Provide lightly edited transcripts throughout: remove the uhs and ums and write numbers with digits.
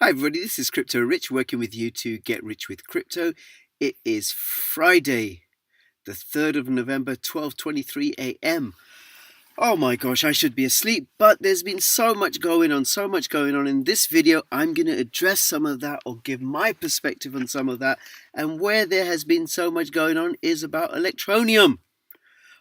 Hi everybody, this is Crypto Rich working with you to get rich with crypto. It is Friday, the 3rd of November, 12:23 a.m. Oh my gosh, I should be asleep, but there's been so much going on. In this video, I'm going to address some of that or give my perspective on some of that. And where there has been so much going on is about Electroneum.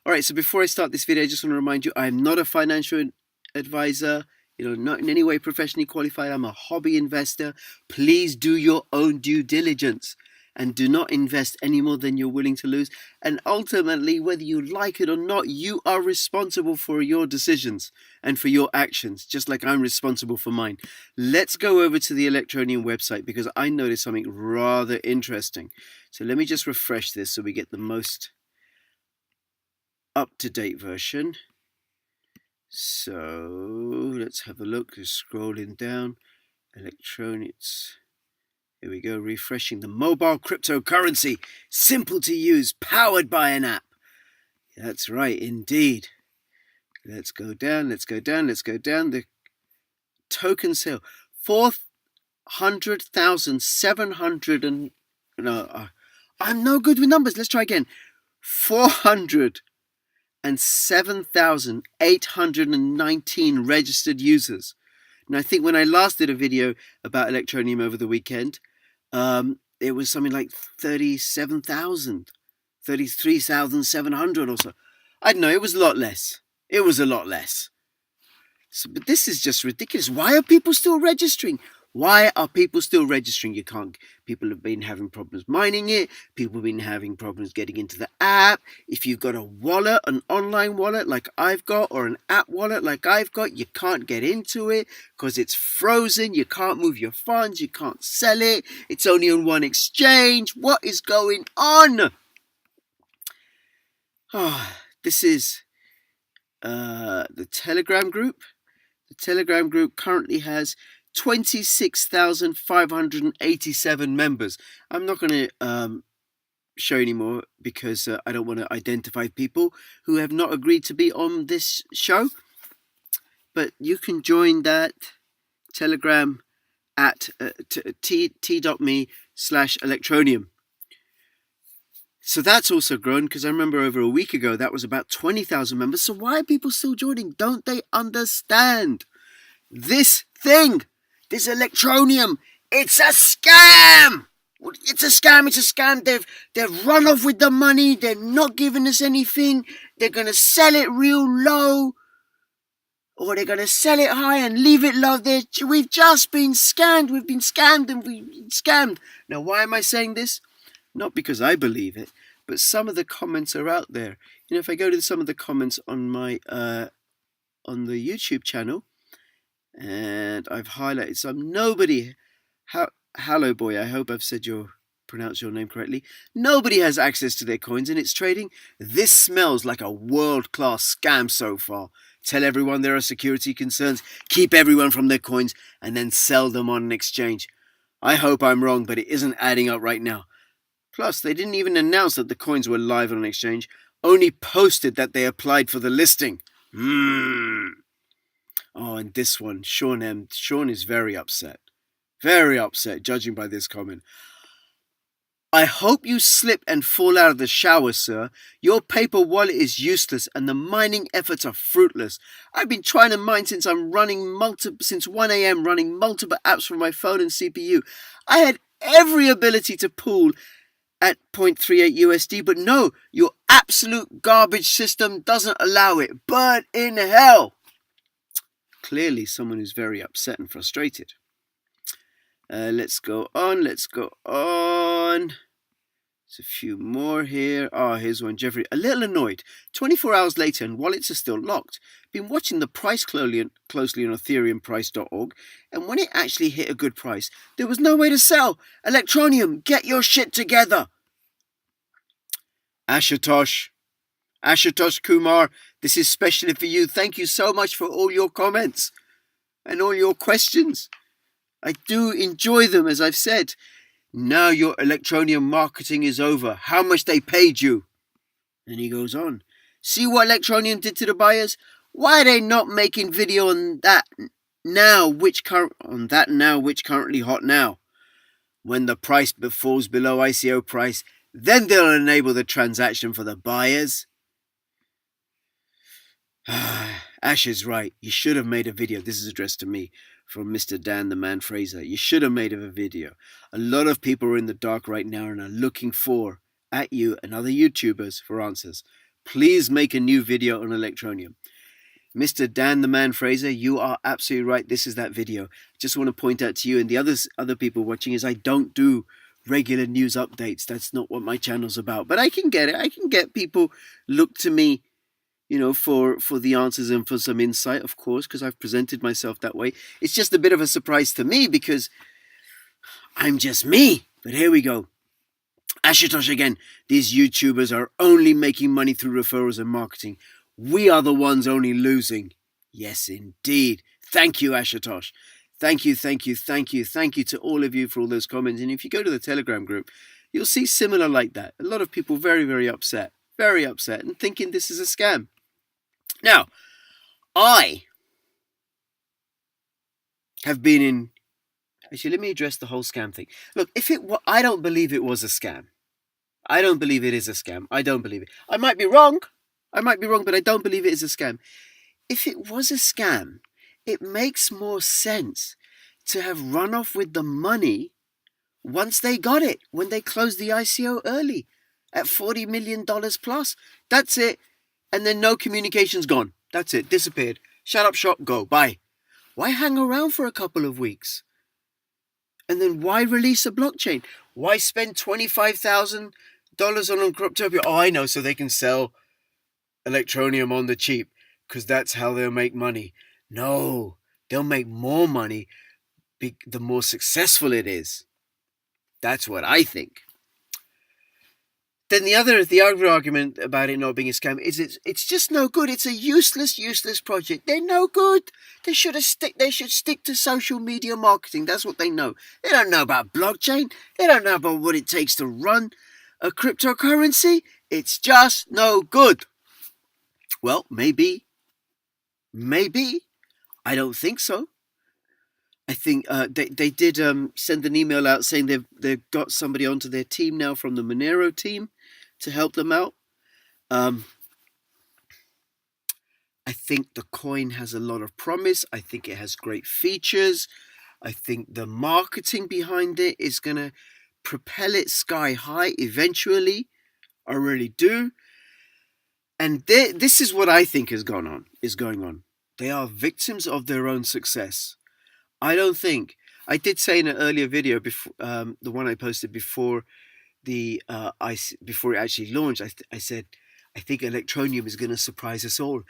Alright, so before I start this video, I just want to remind you, I'm not a financial advisor. Not in any way professionally qualified. I'm a hobby investor. Please do your own due diligence and do not invest any more than you're willing to lose. And ultimately, whether you like it or not, you are responsible for your decisions and for your actions, just like I'm responsible for mine. Let's go over to the Electroneum website because I noticed something rather interesting. So let me just refresh this so we get the most up-to-date version. So let's have a look. Just scrolling down. Electronics. Here we go. Refreshing the mobile cryptocurrency. Simple to use. Powered by an app. That's right, indeed. Let's go down. The token sale. 400,700 and... No, I'm no good with numbers. Let's try again. 407,819 registered users. And I think when I last did a video about Electroneum over the weekend, it was something like 33,700 or so. I don't know, it was a lot less. So, but this is just ridiculous. Why are people still registering? People have been having problems mining it. People have been having problems getting into the app. If you've got a wallet, an online wallet like I've got, or an app wallet like I've got, you can't get into it because it's frozen. You can't move your funds. You can't sell it. It's only on one exchange. What is going on? This is the Telegram group. The Telegram group currently has 26,587 members. I'm not going to show anymore because I don't want to identify people who have not agreed to be on this show. But you can join that Telegram at t.me/Electroneum. So that's also grown because I remember over a week ago that was about 20,000 members. So why are people still joining? Don't they understand? This thing, this Electroneum, it's a scam! It's a scam. They've run off with the money. They're not giving us anything. They're going to sell it real low. Or they're going to sell it high and leave it low. We've just been scammed. We've been scammed. Now, why am I saying this? Not because I believe it, but some of the comments are out there. If I go to some of the comments on my on the YouTube channel, and I've highlighted some. Nobody, hello boy, I hope I've pronounced your name correctly. Nobody has access to their coins and it's trading. This smells like a world-class scam so far. Tell everyone there are security concerns, keep everyone from their coins, and then sell them on an exchange. I hope I'm wrong, but it isn't adding up right now. Plus, they didn't even announce that the coins were live on an exchange, only posted that they applied for the listing. Oh, and this one, Sean is very upset, judging by this comment. I hope you slip and fall out of the shower, sir. Your paper wallet is useless and the mining efforts are fruitless. I've been trying to mine since 1 a.m. running multiple apps from my phone and CPU. I had every ability to pool at 0.38 USD, but no, your absolute garbage system doesn't allow it. Burn in hell. Clearly someone who's very upset and frustrated. Let's go on. There's a few more here. Here's one. Jeffrey, a little annoyed. 24 hours later and wallets are still locked. Been watching the price closely on ethereumprice.org, and when it actually hit a good price, there was no way to sell. Electroneum, get your shit together. Ashutosh Kumar, this is specially for you. Thank you so much for all your comments and all your questions. I do enjoy them, as I've said. Now your Electroneum marketing is over. How much they paid you? And he goes on. See what Electroneum did to the buyers? Why are they not making video on that which currently hot now. When the price falls below ICO price, then they'll enable the transaction for the buyers. Ash is right. You should have made a video. This is addressed to me from Mr. Dan the Man Fraser. You should have made a video. A lot of people are in the dark right now and are looking at you and other YouTubers for answers. Please make a new video on Electroneum. Mr. Dan the Man Fraser, you are absolutely right. This is that video. Just want to point out to you and the other people watching is I don't do regular news updates. That's not what my channel's about. But I can get it. I can get people look to me, for the answers and for some insight, of course, because I've presented myself that way. It's just a bit of a surprise to me because I'm just me. But here we go. Ashutosh again. These YouTubers are only making money through referrals and marketing. We are the ones only losing. Yes, indeed. Thank you, Ashutosh. Thank you to all of you for all those comments. And if you go to the Telegram group, you'll see similar like that. A lot of people very, very upset and thinking this is a scam. Now, I have been in... Actually, let me address the whole scam thing. Look, I don't believe it was a scam. I don't believe it is a scam. I don't believe it. I might be wrong, but I don't believe it is a scam. If it was a scam, it makes more sense to have run off with the money once they got it, when they closed the ICO early at $40 million plus. That's it. And then no communication's gone. That's it. Disappeared. Shut up shop, go. Bye. Why hang around for a couple of weeks? And then why release a blockchain? Why spend $25,000 on Cryptopia? Oh, I know, so they can sell Electroneum on the cheap, because that's how they'll make money. No, they'll make more money the more successful it is. That's what I think. Then the other argument about it not being a scam is it's just no good. It's a useless project. They're no good. They should stick to social media marketing. That's what they know. They don't know about blockchain. They don't know about what it takes to run a cryptocurrency. It's just no good. Well, maybe. I don't think so. I think they did send an email out saying they've got somebody onto their team now from the Monero team to help them out. I think the coin has a lot of promise. I think it has great features. I think the marketing behind it is going to propel it sky high eventually. I really do. And this is what I think is going on. They are victims of their own success. I don't think. I did say in an earlier video, before the one I posted before before it actually launched, I said I think Electroneum is going to surprise us all,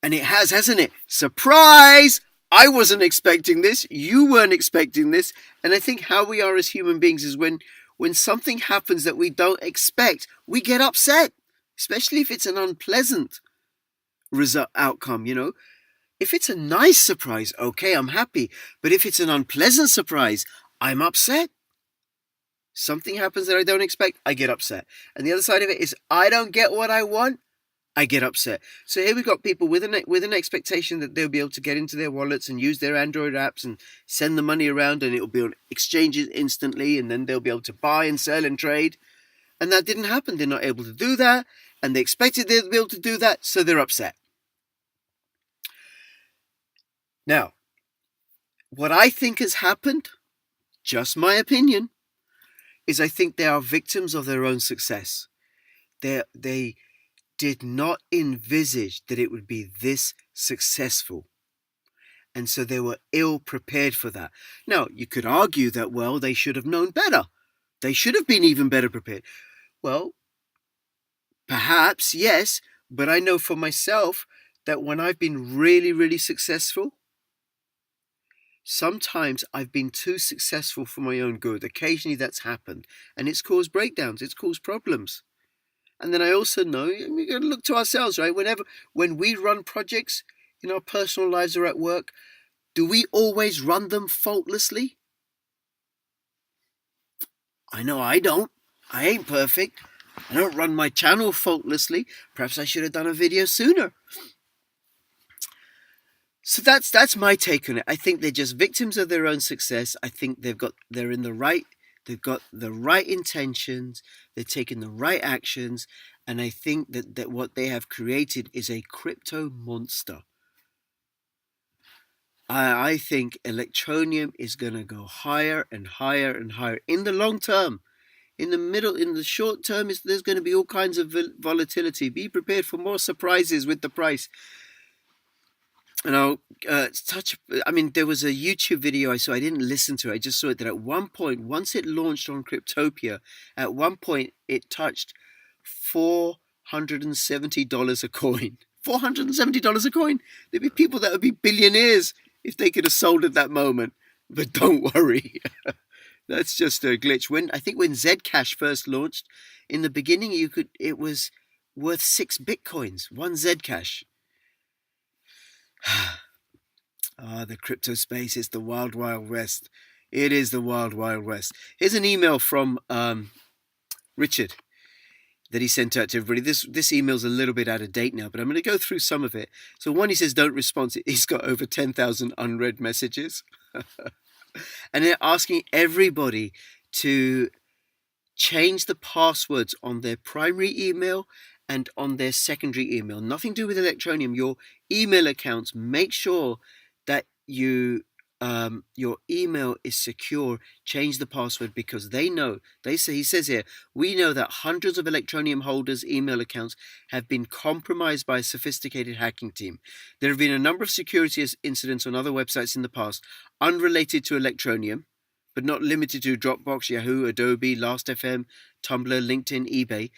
and it has, hasn't it? Surprise! I wasn't expecting this. You weren't expecting this, and I think how we are as human beings is when something happens that we don't expect, we get upset, especially if it's an unpleasant outcome. If it's a nice surprise, okay, I'm happy. But if it's an unpleasant surprise, I'm upset. Something happens that I don't expect, I get upset. And the other side of it is I don't get what I want, I get upset. So here we've got people with an expectation that they'll be able to get into their wallets and use their Android apps and send the money around, and it'll be on exchanges instantly, and then they'll be able to buy and sell and trade. And that didn't happen. They're not able to do that, and they expected they'd be able to do that, so they're upset. Now, what I think has happened, just my opinion, is I think they are victims of their own success. They did not envisage that it would be this successful. And so they were ill prepared for that. Now, you could argue that, well, they should have known better. They should have been even better prepared. Well, perhaps, yes, but I know for myself that when I've been really, really successful, sometimes I've been too successful for my own good. Occasionally that's happened, and it's caused breakdowns, it's caused problems. And then I also know, we've got to look to ourselves, right? When we run projects in our personal lives or at work, do we always run them faultlessly? I know I don't. I ain't perfect. I don't run my channel faultlessly. Perhaps I should have done a video sooner. So that's my take on it. I think they're just victims of their own success. I think they've got the right intentions, they're taking the right actions, and I think that what they have created is a crypto monster. I think Electroneum is going to go higher and higher and higher in the long term. In the short term, there's going to be all kinds of volatility. Be prepared for more surprises with the price. And I'll touch. I mean, there was a YouTube video I saw. I didn't listen to it. I just saw it that at one point, once it launched on Cryptopia, at one point it touched $470 a coin. $470 a coin. There'd be people that would be billionaires if they could have sold at that moment. But don't worry, that's just a glitch. When Zcash first launched, in the beginning, it was worth 6 bitcoins, one Zcash. The crypto space is the wild, wild west. It is the wild, wild west. Here's an email from Richard that he sent out to everybody. This email's a little bit out of date now, but I'm going to go through some of it. So one, he says, don't respond. He's got over 10,000 unread messages. And they're asking everybody to change the passwords on their primary email and on their secondary email. Nothing to do with Electroneum. Your email accounts, make sure that your email is secure. Change the password, because he says here, we know that hundreds of Electroneum holders' email accounts have been compromised by a sophisticated hacking team. There have been a number of security incidents on other websites in the past, unrelated to Electroneum, but not limited to Dropbox, Yahoo, Adobe, Last.fm, Tumblr, LinkedIn, eBay.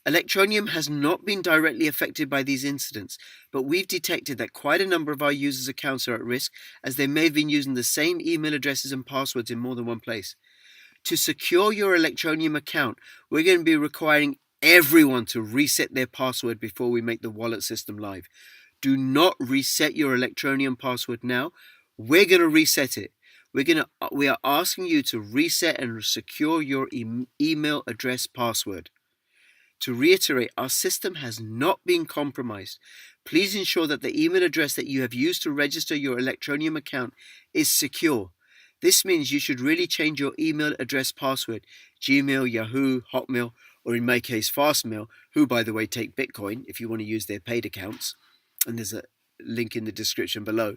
Electroneum has not been directly affected by these incidents, but we've detected that quite a number of our users' accounts are at risk, as they may have been using the same email addresses and passwords in more than one place. To secure your Electroneum account, we're going to be requiring everyone to reset their password before we make the wallet system live. Do not reset your Electroneum password now. We're going to reset it. We are asking you to reset and secure your email address password. To reiterate, our system has not been compromised. Please ensure that the email address that you have used to register your Electroneum account is secure. This means you should really change your email address password, Gmail, Yahoo, Hotmail, or in my case, Fastmail, who, by the way, take Bitcoin if you want to use their paid accounts. And there's a link in the description below.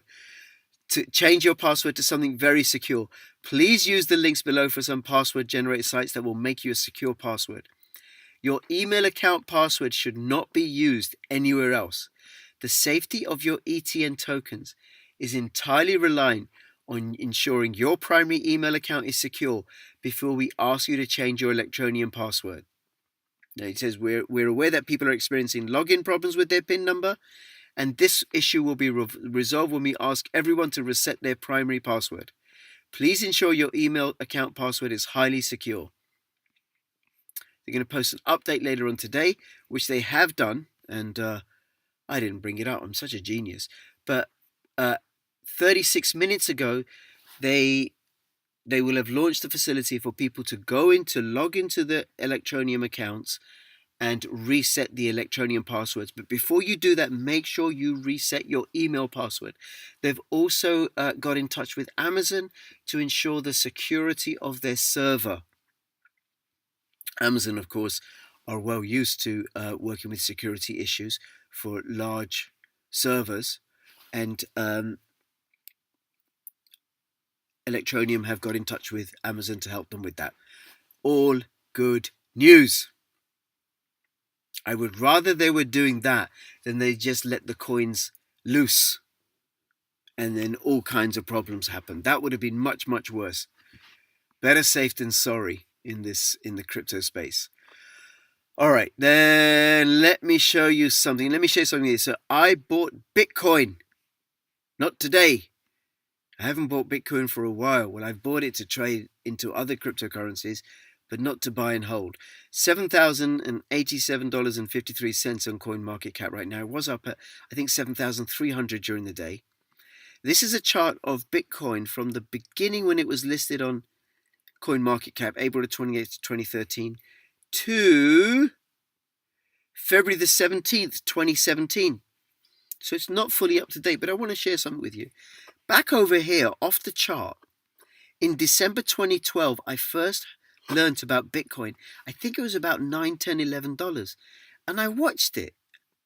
To change your password to something very secure, please use the links below for some password generator sites that will make you a secure password. Your email account password should not be used anywhere else. The safety of your ETN tokens is entirely reliant on ensuring your primary email account is secure before we ask you to change your Electroneum password. Now, it says we're aware that people are experiencing login problems with their PIN number, and this issue will be resolved when we ask everyone to reset their primary password. Please ensure your email account password is highly secure. They're going to post an update later on today, which they have done, and I didn't bring it up. I'm such a genius. But 36 minutes ago, they will have launched the facility for people to log into the Electroneum accounts and reset the Electroneum passwords. But before you do that, make sure you reset your email password. They've also got in touch with Amazon to ensure the security of their server. Amazon, of course, are well used to working with security issues for large servers, and Electroneum have got in touch with Amazon to help them with that. All good news. I would rather they were doing that than they just let the coins loose and then all kinds of problems happen. That would have been much, much worse. Better safe than sorry in the crypto space. All right, then let me show you something. Let me show you something here. So I bought Bitcoin. Not today. I haven't bought Bitcoin for a while. Well, I've bought it to trade into other cryptocurrencies, but not to buy and hold. $7,087.53 on CoinMarketCap right now. It was up at, I think, 7,300 during the day. This is a chart of Bitcoin from the beginning when it was listed on CoinMarketCap, April 28th, 2013, to February the 17th, 2017. So it's not fully up to date, but I want to share something with you. Back over here, off the chart, in December 2012, I first learned about Bitcoin. I think it was about $9, $10, $11. And I watched it.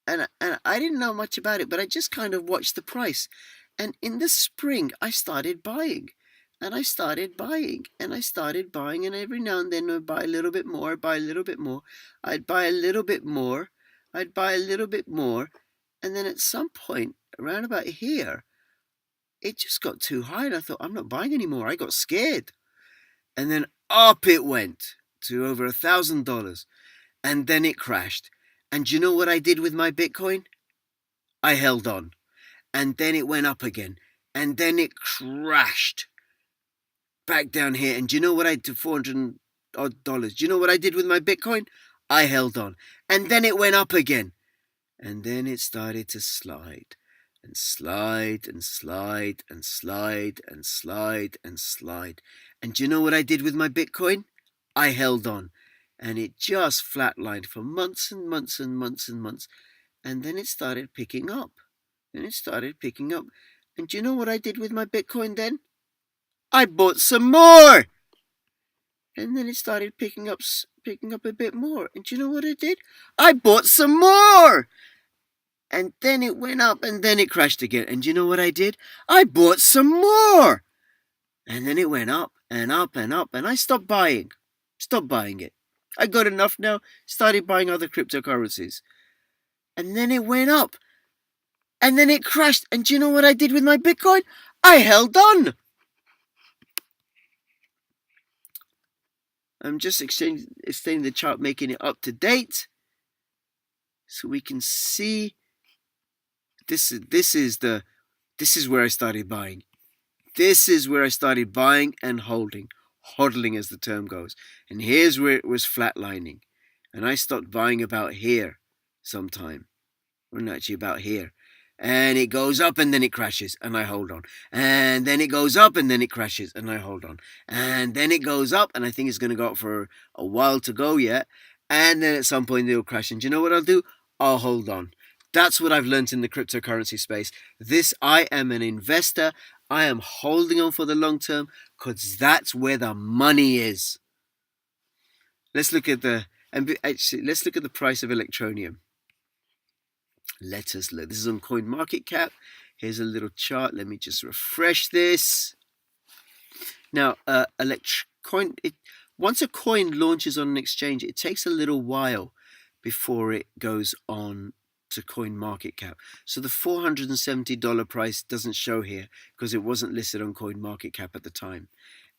And I didn't know much about it, but I just kind of watched the price. And in the spring, I started buying. And I started buying. And I started buying. And every now and then I'd buy a little bit more. I'd buy a little bit more. I'd buy a little bit more. I'd buy a little bit more. And then at some point, around about here, it just got too high. And I thought, I'm not buying anymore. I got scared. And then up it went to over $1,000. And then it crashed. And do you know what I did with my Bitcoin? I held on. And then it went up again. And then it crashed back down here. And do you know what I did? $400 odd. Do you know what I did with my Bitcoin? I held on. And then it went up again. And then it started to slide. And slide and slide and slide and slide and slide. And do you know what I did with my Bitcoin? I held on. And it just flatlined for months and months and months and months. And then it started picking up. And it started picking up. And do you know what I did with my Bitcoin then? I bought some more. And then it started picking up a bit more. And do you know what I did? I bought some more. And then it went up and then it crashed again. And do you know what I did? I bought some more. And then it went up and up and up. And I stopped buying. Stopped buying it. I got enough now. Started buying other cryptocurrencies. And then it went up. And then it crashed. And do you know what I did with my Bitcoin? I held on. I'm just extending the chart, making it up to date. So we can see this is where I started buying. This is where I started buying and holding. Hodling as the term goes. And here's where it was flatlining. And I stopped buying about here sometime. Well, actually about here. And it goes up and then it crashes and I hold on. And then it goes up and then it crashes and I hold on. And then it goes up and I think it's going to go up for a while to go yet. And then at some point it'll crash. And do you know what I'll do? I'll hold on. That's what I've learned in the cryptocurrency space. I am an investor. I am holding on for the long term because that's where the money is. Let's look at the price of Electroneum. Let us look. This is on CoinMarketCap. Here's a little chart. Let me just refresh this. Now, once a coin launches on an exchange, it takes a little while before it goes on to CoinMarketCap. So the $470 price doesn't show here because it wasn't listed on CoinMarketCap at the time.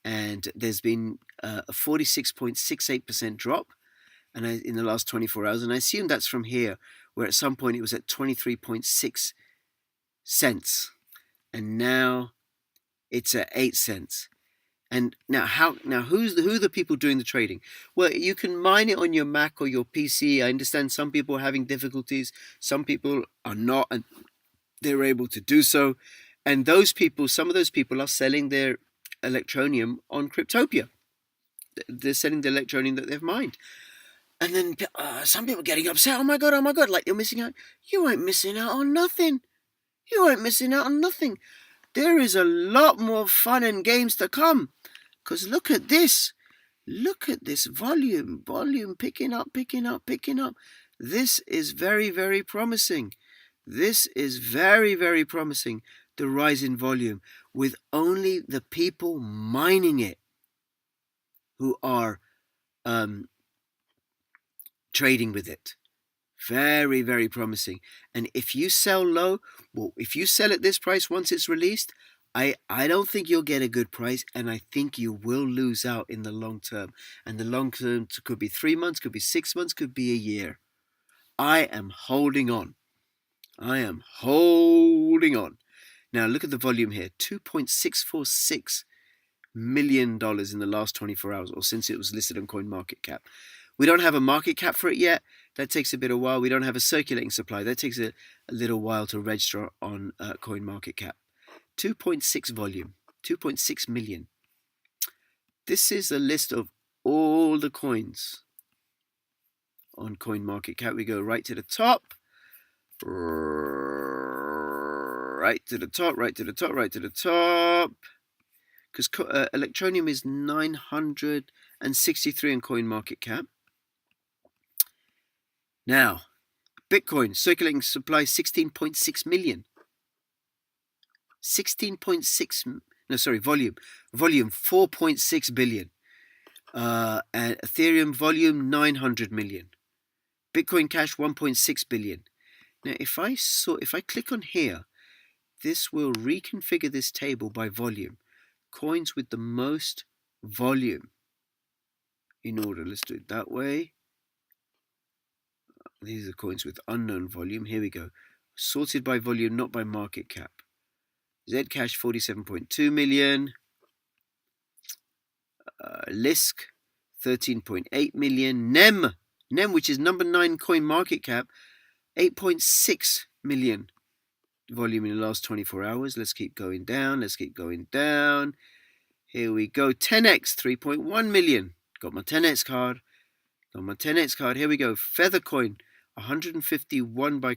And there's been a 46.68% drop in the last 24 hours. And I assume that's from here, where at some point it was at 23.6 cents. And now it's at 8 cents. And now who are the people doing the trading? Well, you can mine it on your Mac or your PC. I understand some people are having difficulties. Some people are not, and they're able to do so. And some of those people are selling their Electroneum on Cryptopia. They're selling the Electroneum that they've mined. And then some people are getting upset. Oh my God, like you're missing out. You ain't missing out on nothing. You ain't missing out on nothing. There is a lot more fun and games to come. Because look at this. Look at this volume picking up. This is very, very promising. This is very, very promising, the rise in volume, with only the people mining it who are trading with it. Very, very promising. And if you sell low, if you sell at this price once it's released, I don't think you'll get a good price, and I think you will lose out in the long term. And the long term could be 3 months, could be 6 months, could be a year. I am holding on. Now look at the volume here. $2.646 million in the last 24 hours, or since it was listed on CoinMarketCap. We don't have a market cap for it yet. That takes a bit of a while. We don't have a circulating supply. That takes a little while to register on CoinMarketCap. 2.6 volume, 2.6 million. This is a list of all the coins on CoinMarketCap. We go right to the top. right to the top, right to the top, right to the top. Because Electroneum is 963 in coin market cap. Now, Bitcoin circulating supply 16.6 million. 16.6, no, sorry, volume 4.6 billion. And Ethereum volume 900 million. Bitcoin Cash 1.6 billion. Now, if I click on here, this will reconfigure this table by volume. Coins with the most volume in order. Let's do it that way. These are coins with unknown volume. Here we go. Sorted by volume, not by market cap. Zcash 47.2 million. Lisk 13.8 million. Nem, which is number 9 coin market cap, 8.6 million volume in the last 24 hours. Let's keep going down. Here we go. 10x 3.1 million. Got my 10x card. Here we go. Feathercoin 151 by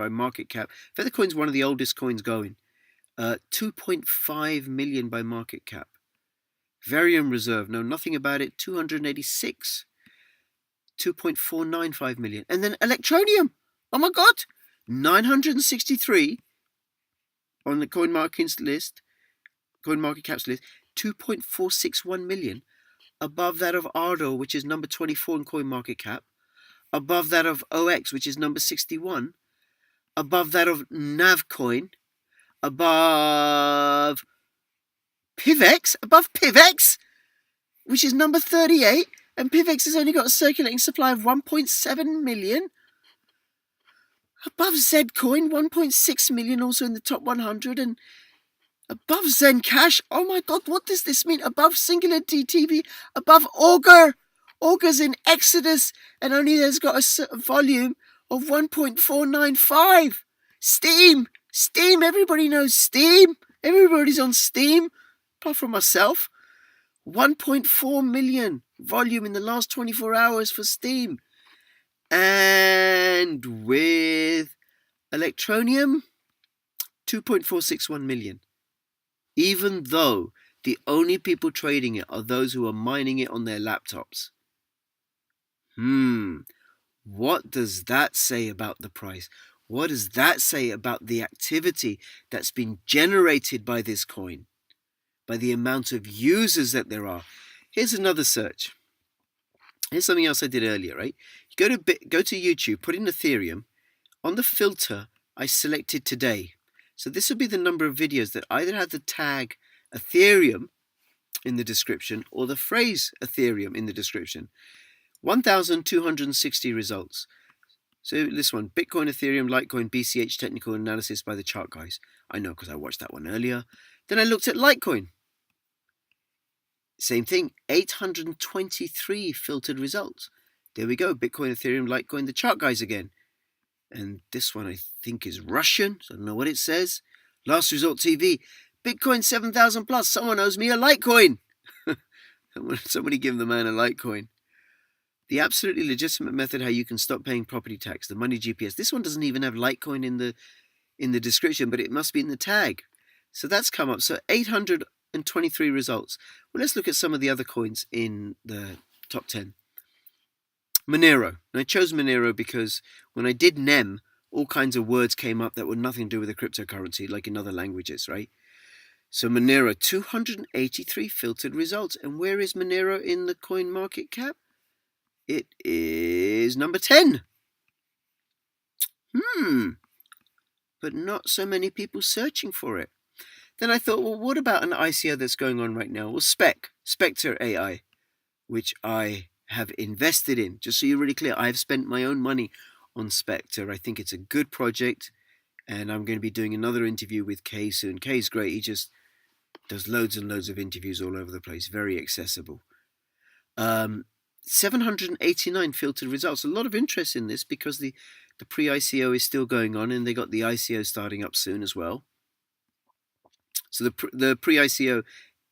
market cap. Feathercoin's one of the oldest coins going. 2.5 million by market cap. Varium Reserve, know nothing about it, 286. 2.495 million. And then Electroneum, oh my god, 963 on the coin market cap's list, 2.461 million, above that of Ardor, which is number 24 in coin market cap, above that of OX, which is number 61, above that of Navcoin, above PivX, which is number 38, and PivX has only got a circulating supply of 1.7 million. Above Zcoin, 1.6 million, also in the top 100, and above Zencash. Oh my god, what does this mean? Above Singular DTV, above Augur. Augur's in Exodus, and only has got a volume of 1.495. Steam, everybody knows Steam. Everybody's on Steam, apart from myself. 1.4 million volume in the last 24 hours for Steam. And with Electroneum, 2.461 million. Even though the only people trading it are those who are mining it on their laptops. What does that say about the price? What does that say about the activity that's been generated by this coin? By the amount of users that there are. Here's another search. Here's something else I did earlier, right? You go to YouTube, put in Ethereum. On the filter, I selected today. So this will be the number of videos that either have the tag Ethereum in the description or the phrase Ethereum in the description. 1,260 results. So this one, Bitcoin, Ethereum, Litecoin, BCH technical analysis by the chart guys. I know because I watched that one earlier. Then I looked at Litecoin. Same thing, 823 filtered results. There we go, Bitcoin, Ethereum, Litecoin, the chart guys again. And this one I think is Russian, so I don't know what it says. Last Resort TV, Bitcoin 7,000 plus, someone owes me a Litecoin. Somebody give the man a Litecoin. The absolutely legitimate method how you can stop paying property tax, the money GPS. This one doesn't even have Litecoin in the description, but it must be in the tag. So that's come up. So 823 results. Well, let's look at some of the other coins in the top 10. Monero. And I chose Monero because when I did NEM, all kinds of words came up that were nothing to do with the cryptocurrency, like in other languages, right? So Monero, 283 filtered results. And where is Monero in the coin market cap? It is number 10. But not so many people searching for it. Then I thought, well, what about an ICO that's going on right now? Well, Spectre AI, which I have invested in. Just so you're really clear, I have spent my own money on Spectre. I think it's a good project, and I'm going to be doing another interview with Kay soon. Kay's great. He just does loads and loads of interviews all over the place. Very accessible. 789 filtered results. A lot of interest in this because the pre-ICO is still going on, and they got the ICO starting up soon as well. So the pre-ICO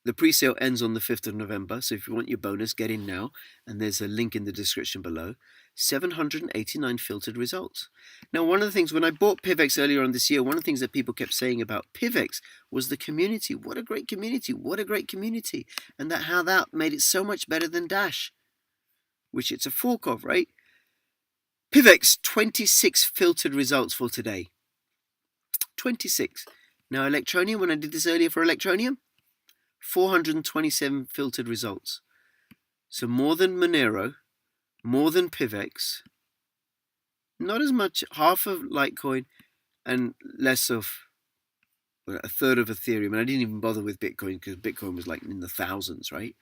The pre-sale ends on the 5th of November, so if you want your bonus, get in now, and there's a link in the description below. 789 filtered results. Now, one of the things, when I bought PivX earlier on this year, one of the things that people kept saying about PivX was the community. What a great community, what a great community. And how that made it so much better than Dash, which it's a fork of, right? PivX, 26 filtered results for today. 26. Now, Electroneum, when I did this earlier for Electroneum, 427 filtered results. So more than Monero, more than PivX, not as much, half of Litecoin, and less of, well, a third of Ethereum. And I didn't even bother with Bitcoin because Bitcoin was like in the thousands, right?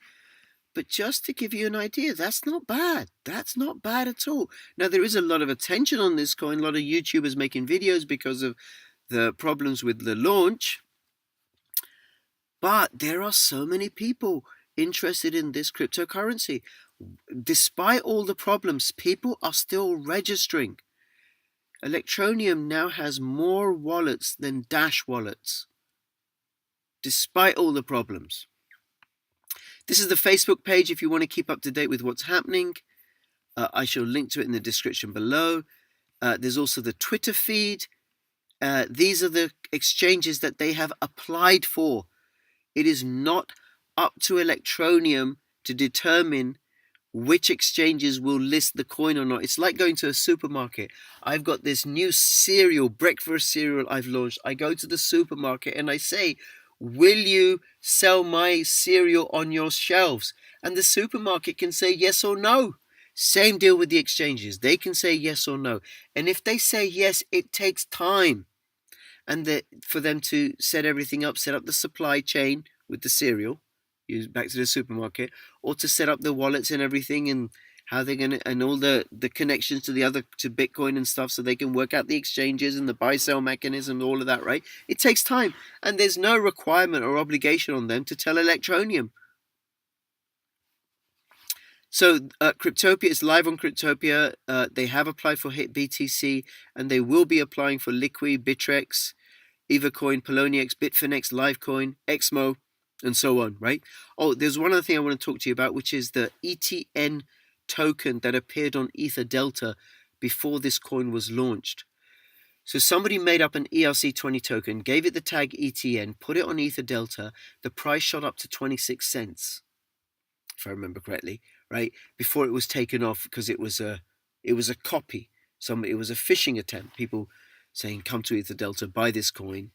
But just to give you an idea, that's not bad. That's not bad at all. Now, there is a lot of attention on this coin, a lot of YouTubers making videos because of the problems with the launch. But there are so many people interested in this cryptocurrency. Despite all the problems, people are still registering. Electroneum now has more wallets than Dash wallets, despite all the problems. This is the Facebook page if you want to keep up to date with what's happening. I shall link to it in the description below. There's also the Twitter feed. These are the exchanges that they have applied for. It is not up to Electroneum to determine which exchanges will list the coin or not. It's like going to a supermarket. I've got this new cereal, breakfast cereal I've launched. I go to the supermarket and I say, will you sell my cereal on your shelves? And the supermarket can say yes or no. Same deal with the exchanges. They can say yes or no. And if they say yes, it takes time. And for them to set everything up, set up the supply chain with the cereal, back to the supermarket, or to set up the wallets and everything, and how they're gonna, and all the connections to to Bitcoin and stuff, so they can work out the exchanges and the buy sell mechanism, all of that, right? It takes time, and there's no requirement or obligation on them to tell Electroneum. So Cryptopia is live on Cryptopia. They have applied for HIT BTC, and they will be applying for Liqui, Bittrex, Evercoin, Poloniex, Bitfinex, Livecoin, Exmo, and so on, right? Oh, there's one other thing I want to talk to you about, which is the ETN token that appeared on Ether Delta before this coin was launched. So somebody made up an ERC20 token, gave it the tag ETN, put it on Ether Delta. The price shot up to 26 cents, if I remember correctly, right? Before it was taken off because it was a copy. It was a phishing attempt. People saying, come to Ether Delta, buy this coin,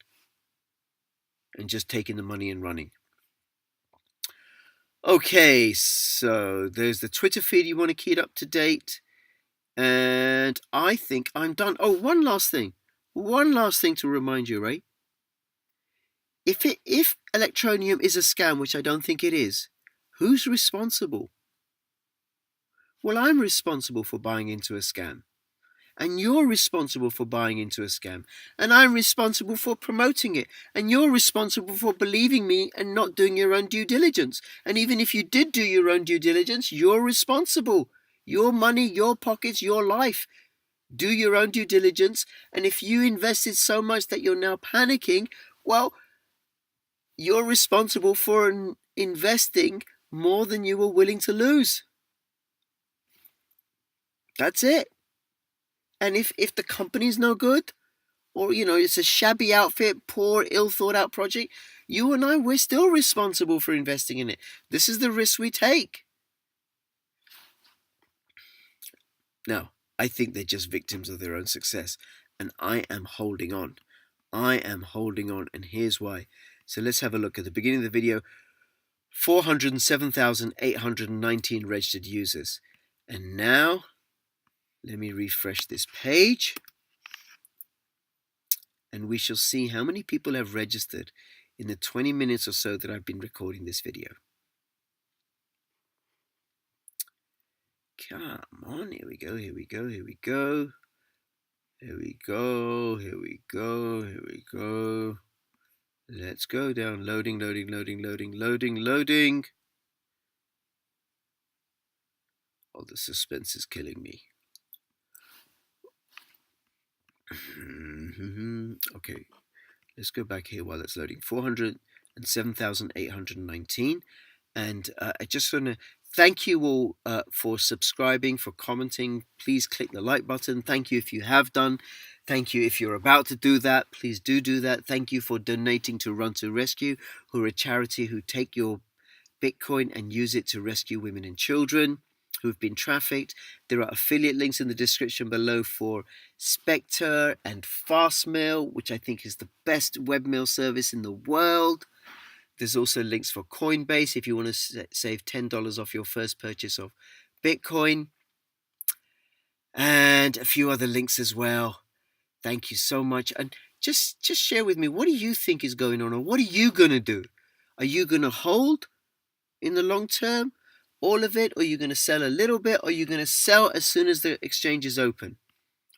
and just taking the money and running. Okay, so there's the Twitter feed you want to keep up to date. And I think I'm done. Oh, one last thing to remind you, right? If Electroneum is a scam, which I don't think it is, who's responsible? Well, I'm responsible for buying into a scam. And you're responsible for buying into a scam. And I'm responsible for promoting it. And you're responsible for believing me and not doing your own due diligence. And even if you did do your own due diligence, you're responsible. Your money, your pockets, your life. Do your own due diligence. And if you invested so much that you're now panicking, well, you're responsible for investing more than you were willing to lose. That's it. And if the company's no good, or, it's a shabby outfit, poor, ill-thought-out project, you and I, we're still responsible for investing in it. This is the risk we take. Now, I think they're just victims of their own success, and I am holding on. And here's why. So let's have a look at the beginning of the video. 407,819 registered users. And now, let me refresh this page. And we shall see how many people have registered in the 20 minutes or so that I've been recording this video. Come on, here we go. Let's go down, loading. Oh, the suspense is killing me. Okay, let's go back here while it's loading. and 7,819. And I just want to thank you all for subscribing, for commenting. Please click the like button. Thank you if you have done. Thank you if you're about to do that. Please do that. Thank you for donating to Run to Rescue, who are a charity who take your Bitcoin and use it to rescue women and children who have been trafficked. There are affiliate links in the description below for Spectre and Fastmail, which I think is the best webmail service in the world. There's also links for Coinbase if you want to save $10 off your first purchase of Bitcoin, and a few other links as well. Thank you so much. And just share with me, what do you think is going on, or what are you going to do? Are you going to hold in the long term all of it, or are you going to sell a little bit, or are you going to sell as soon as the exchange is open?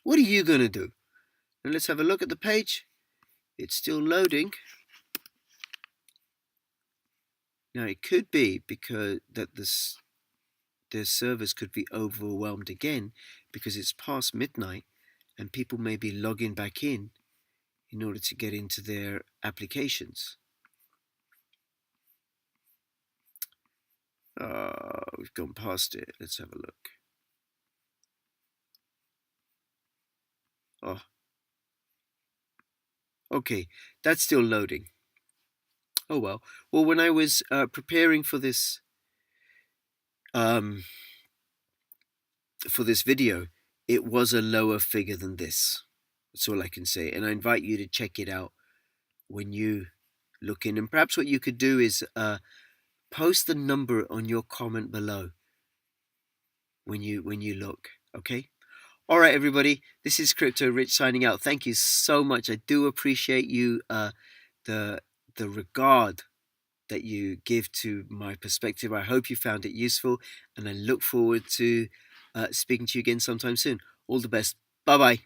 What are you going to do? And let's have a look at the page. It's still loading. Now it could be because their servers could be overwhelmed again because it's past midnight and people may be logging back in order to get into their applications. We've gone past it. Let's have a look. Oh, okay, that's still loading. Oh well. Well, when I was preparing for this video, it was a lower figure than this. That's all I can say. And I invite you to check it out when you look in. And perhaps what you could do is post the number on your comment below when you look. Okay. All right, everybody. This is Crypto Rich signing out. Thank you so much. I do appreciate you the regard that you give to my perspective. I hope you found it useful, and I look forward to speaking to you again sometime soon. All the best. Bye-bye.